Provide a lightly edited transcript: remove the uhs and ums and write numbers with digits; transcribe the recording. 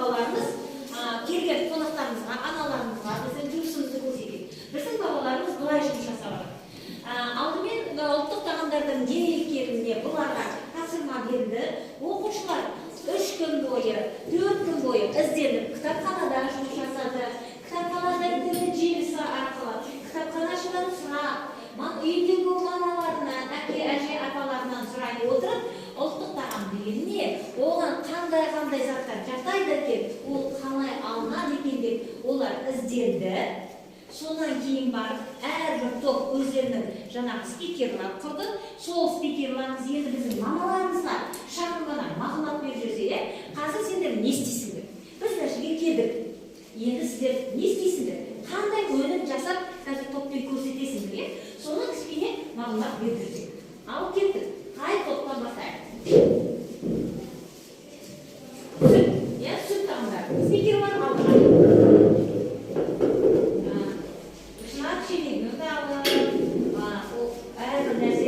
балаларымыз келген қонақтарымызға, аналарымызға біздің жұмысымызды көрсетеді. Біздің балаларымыз былай жұмыс жасап жатыр. Алдымен ұлттық тағамдардың деректеріне бұларға тапсырма берді. Оқушылар 3 күн бойы, 4 күн бойы ізденіп, кітапханада жұмыс жасады. Кітапханада интернет желісі арқылы кітапханашыдан сұрап, үйдегі мамаларынан, әке-әже апаларынан сұрай отырып, ұлттық тағам деген не? Оған қандай заттар жатайды екен, ол қалай алынады екен деп олар ізденді. Сонан кейін барып, әрбір топ өздерінің жаңағы спикерлар құрды. Сол спикерларымыз енді біздің мамаларымызға шақырғаннан мағлұмат беріп жүрсе, қазір сендер не істейсіңдер? Біз нәрсеге келдік. Енді сіздер не істейсіңдер? Қандай өнім жасап, қазір топпен көрсетесіңдер? Соны кішкене мағлұмат беріп жүрсек. Ал кеттік. Қай топтан бастайық? Сүт тағамдар. Спикерлар